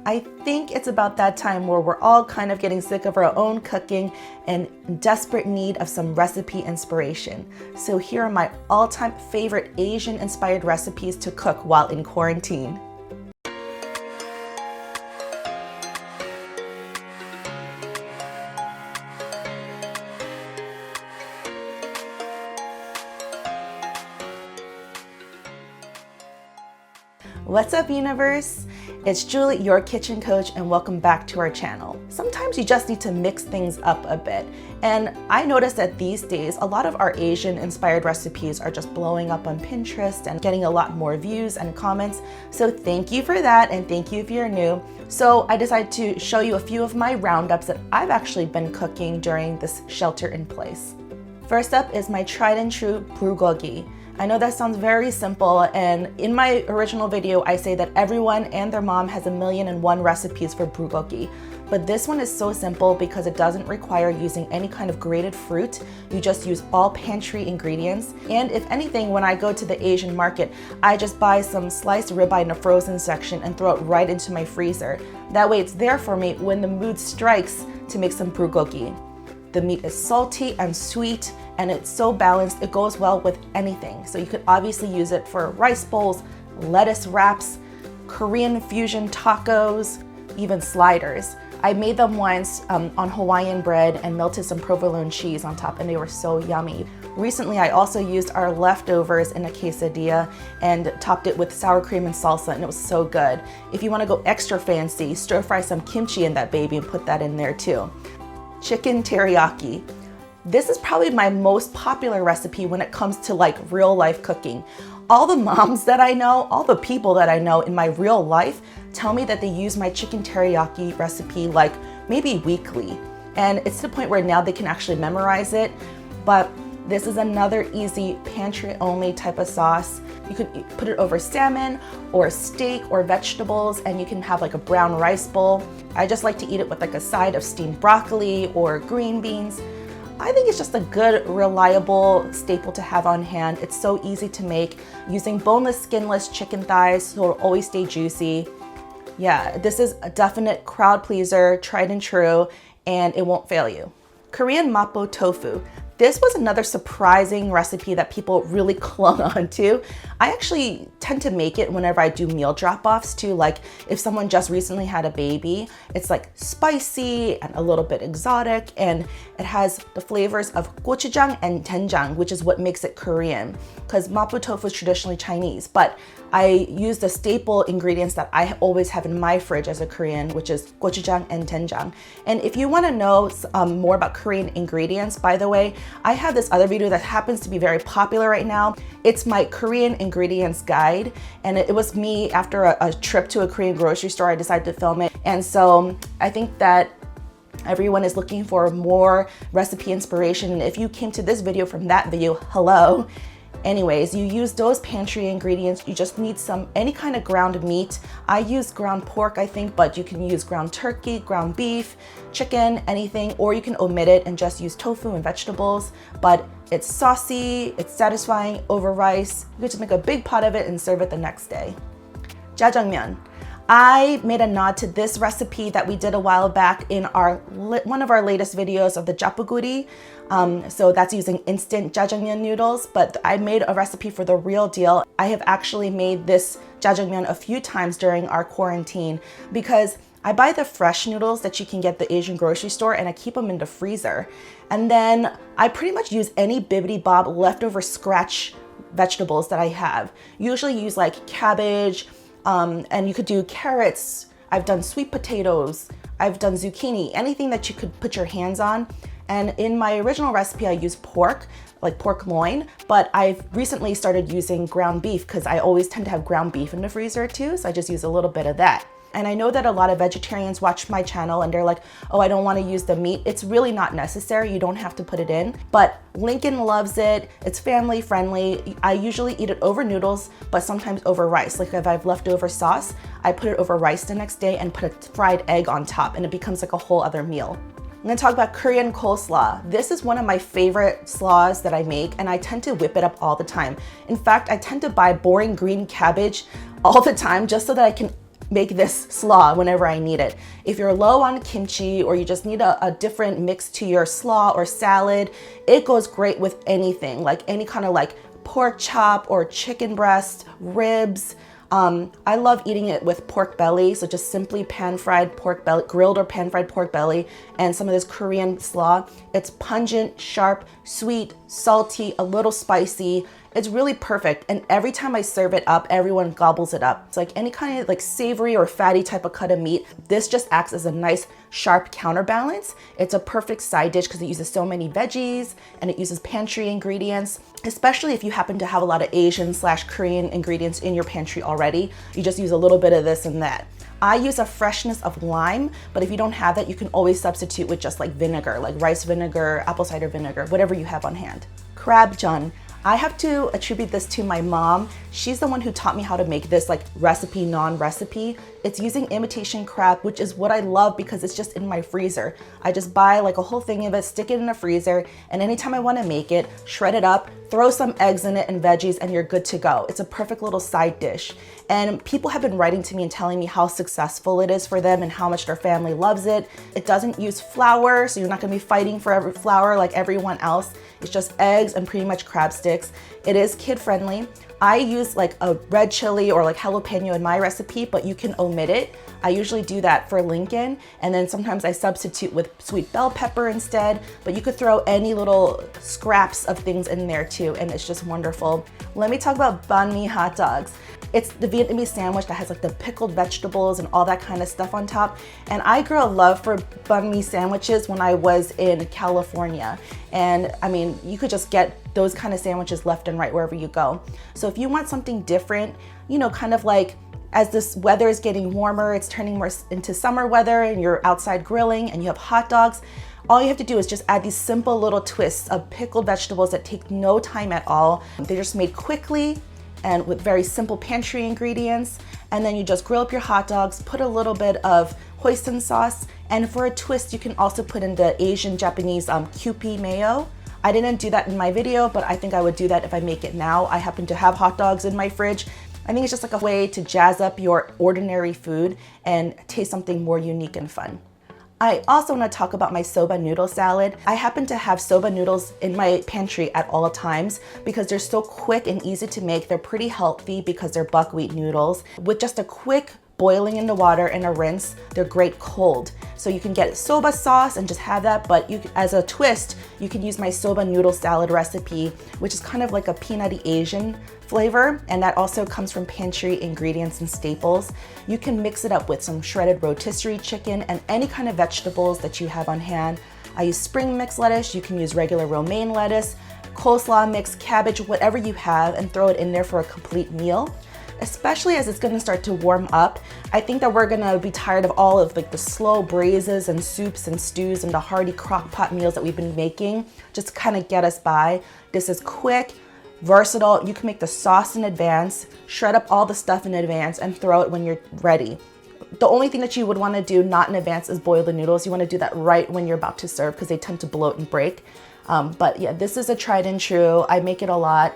I think it's about that time where we're all kind of getting sick of our own cooking and in desperate need of some recipe inspiration. So here are my all-time favorite Asian-inspired recipes to cook while in quarantine. What's up, universe? It's Julie, your kitchen coach, and welcome back to our channel. Sometimes you just need to mix things up a bit. And I noticed that these days, a lot of our Asian-inspired recipes are just blowing up on Pinterest and getting a lot more views and comments. So thank you for that, and thank you if you're new. So I decided to show you a few of my roundups that I've actually been cooking during this shelter in place. First up is my tried and true Prugo Ghee. I know that sounds very simple, and in my original video I say that everyone and their mom has 1,000,001 recipes for Prugo Ghee, but this one is so simple because it doesn't require using any kind of grated fruit. You just use all pantry ingredients, and if anything, when I go to the Asian market, I just buy some sliced ribeye in the frozen section and throw it right into my freezer. That way it's there for me when the mood strikes to make some Prugo Ghee. The meat is salty and sweet, and it's so balanced, it goes well with anything. So you could obviously use it for rice bowls, lettuce wraps, Korean fusion tacos, even sliders. I made them once on Hawaiian bread and melted some provolone cheese on top, and they were so yummy. Recently, I also used our leftovers in a quesadilla and topped it with sour cream and salsa, and it was so good. If you want to go extra fancy, stir fry some kimchi in that baby and put that in there too. Chicken teriyaki. This is probably my most popular recipe when it comes to like real life cooking. All the moms that I know, all the people that I know in my real life tell me that they use my chicken teriyaki recipe like maybe weekly. And it's to the point where now they can actually memorize it. But this is another easy pantry only type of sauce. You could put it over salmon or steak or vegetables, and you can have like a brown rice bowl. I just like to eat it with like a side of steamed broccoli or green beans. I think it's just a good, reliable staple to have on hand. It's so easy to make using boneless, skinless chicken thighs, so it'll always stay juicy. Yeah, this is a definite crowd pleaser, tried and true, and it won't fail you. Korean Mapo Tofu. This was another surprising recipe that people really clung on to. I actually tend to make it whenever I do meal drop-offs too. Like if someone just recently had a baby, it's like spicy and a little bit exotic, and it has the flavors of gochujang and doenjang, which is what makes it Korean, because Mapo Tofu is traditionally Chinese, but I use the staple ingredients that I always have in my fridge as a Korean, which is gochujang and doenjang. And if you want to know more about Korean ingredients, by the way, I have this other video that happens to be very popular right now. It's my Korean ingredients guide, and it was me after a trip to a Korean grocery store. I decided to film it, and so I think that everyone is looking for more recipe inspiration, and if you came to this video from that video, hello. Anyways, you use those pantry ingredients. You just need any kind of ground meat. I use ground pork, I think, but you can use ground turkey, ground beef, chicken, anything, or you can omit it and just use tofu and vegetables. But it's saucy, it's satisfying over rice. You can just make a big pot of it and serve it the next day. Jjajangmyeon. I made a nod to this recipe that we did a while back in one of our latest videos of the japuguri. So that's using instant jjajangmyeon noodles, but I made a recipe for the real deal. I have actually made this jjajangmyeon a few times during our quarantine because I buy the fresh noodles that you can get at the Asian grocery store, and I keep them in the freezer. And then I pretty much use any bibbidi bob leftover scratch vegetables that I have. Usually use like cabbage, and you could do carrots. I've done sweet potatoes. I've done zucchini, anything that you could put your hands on. And in my original recipe, I used pork, like pork loin, but I've recently started using ground beef because I always tend to have ground beef in the freezer too. So I just use a little bit of that. And I know that a lot of vegetarians watch my channel and they're like, oh, I don't want to use the meat. It's really not necessary. You don't have to put it in. But Lincoln loves it. It's family friendly. I usually eat it over noodles, but sometimes over rice. Like if I have leftover sauce, I put it over rice the next day and put a fried egg on top, and it becomes like a whole other meal. I'm gonna talk about Korean coleslaw. This is one of my favorite slaws that I make, and I tend to whip it up all the time. In fact, I tend to buy boring green cabbage all the time just so that I can make this slaw whenever I need it. If you're low on kimchi or you just need a different mix to your slaw or salad, it goes great with anything, like any kind of like pork chop or chicken breast, ribs. I love eating it with pork belly, so just simply pan-fried pork belly, grilled or pan-fried pork belly, and some of this Korean slaw. It's pungent, sharp, sweet, salty, a little spicy. It's really perfect, and every time I serve it up, everyone gobbles it up. It's like any kind of like savory or fatty type of cut of meat. This just acts as a nice, sharp counterbalance. It's a perfect side dish because it uses so many veggies and it uses pantry ingredients, especially if you happen to have a lot of Asian/Korean ingredients in your pantry already. You just use a little bit of this and that. I use a freshness of lime, but if you don't have that, you can always substitute with just like vinegar, like rice vinegar, apple cider vinegar, whatever you have on hand. Crabjeon. I have to attribute this to my mom. She's the one who taught me how to make this like recipe, non-recipe. It's using imitation crab, which is what I love because it's just in my freezer. I just buy like a whole thing of it, stick it in the freezer, and anytime I want to make it, shred it up, throw some eggs in it and veggies, and you're good to go. It's a perfect little side dish. And people have been writing to me and telling me how successful it is for them and how much their family loves it. It doesn't use flour, so you're not gonna be fighting for every flour like everyone else. It's just eggs and pretty much crab sticks. It is kid friendly. I use like a red chili or like jalapeno in my recipe, but you can omit it. I usually do that for Lincoln, and then sometimes I substitute with sweet bell pepper instead, but you could throw any little scraps of things in there too, and it's just wonderful. Let me talk about banh mi hot dogs. It's the Vietnamese sandwich that has like the pickled vegetables and all that kind of stuff on top. And I grew a love for banh mi sandwiches when I was in California. And I mean, you could just get those kind of sandwiches left and right wherever you go. So if you want something different, you know, kind of like as this weather is getting warmer, it's turning more into summer weather and you're outside grilling and you have hot dogs, all you have to do is just add these simple little twists of pickled vegetables that take no time at all. They're just made quickly and with very simple pantry ingredients. And then you just grill up your hot dogs, put a little bit of hoisin sauce, and for a twist, you can also put in the Asian Japanese Kewpie mayo. I didn't do that in my video, but I think I would do that if I make it now. I happen to have hot dogs in my fridge. I think it's just like a way to jazz up your ordinary food and taste something more unique and fun. I also want to talk about my soba noodle salad. I happen to have soba noodles in my pantry at all times because they're so quick and easy to make. They're pretty healthy because they're buckwheat noodles. With just a quick boiling in the water and a rinse, they're great cold. So you can get soba sauce and just have that, but you, as a twist, you can use my soba noodle salad recipe, which is kind of like a peanutty Asian flavor, and that also comes from pantry ingredients and staples. You can mix it up with some shredded rotisserie chicken and any kind of vegetables that you have on hand. I use spring mix lettuce, you can use regular romaine lettuce, coleslaw mix, cabbage, whatever you have, and throw it in there for a complete meal. Especially as it's gonna start to warm up. I think that we're gonna be tired of all of like the slow braises and soups and stews and the hearty crock pot meals that we've been making just to kind of get us by. This is quick, versatile. You can make the sauce in advance, shred up all the stuff in advance, and throw it when you're ready. The only thing that you would wanna do not in advance is boil the noodles. You wanna do that right when you're about to serve because they tend to bloat and break. But yeah, this is a tried and true. I make it a lot,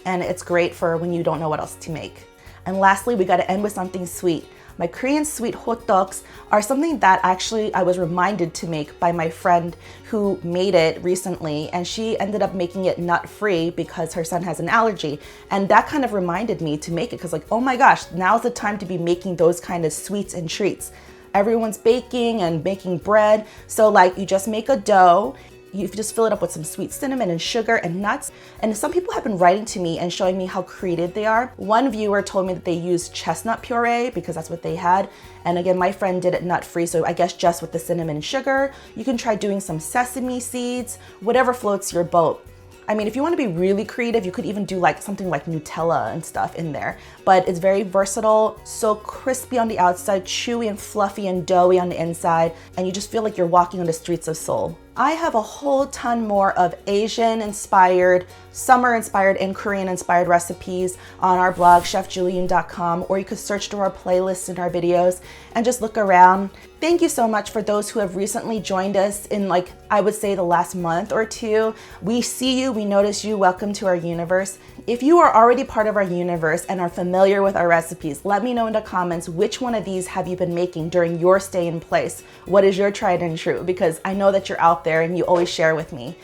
and it's great for when you don't know what else to make. And lastly, we gotta end with something sweet. My Korean sweet hot dogs are something that actually I was reminded to make by my friend who made it recently, and she ended up making it nut-free because her son has an allergy. And that kind of reminded me to make it because like, oh my gosh, now's the time to be making those kind of sweets and treats. Everyone's baking and making bread. So like you just make a dough, you just fill it up with some sweet cinnamon and sugar and nuts. And some people have been writing to me and showing me how creative they are. One viewer told me that they used chestnut puree because that's what they had. And again, my friend did it nut-free, so I guess just with the cinnamon and sugar. You can try doing some sesame seeds, whatever floats your boat. I mean, if you want to be really creative, you could even do like something like Nutella and stuff in there. But it's very versatile, so crispy on the outside, chewy and fluffy and doughy on the inside, and you just feel like you're walking on the streets of Seoul. I have a whole ton more of Asian-inspired, summer-inspired, and Korean-inspired recipes on our blog, chefjulian.com, or you could search through our playlists in our videos and just look around. Thank you so much for those who have recently joined us in like, I would say the last month or two. We see you, we notice you, welcome to our universe. If you are already part of our universe and are familiar with our recipes, let me know in the comments which one of these have you been making during your stay in place. What is your tried and true? Because I know that you're out there and you always share with me.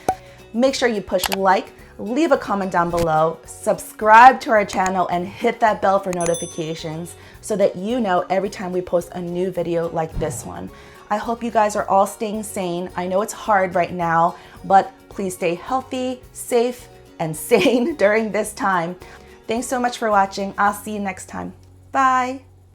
Make sure you push like, leave a comment down below, subscribe to our channel, and hit that bell for notifications so that you know every time we post a new video like this one. I hope you guys are all staying sane. I know it's hard right now, but please stay healthy, safe, and sane during this time. Thanks so much for watching. I'll see you next time. Bye.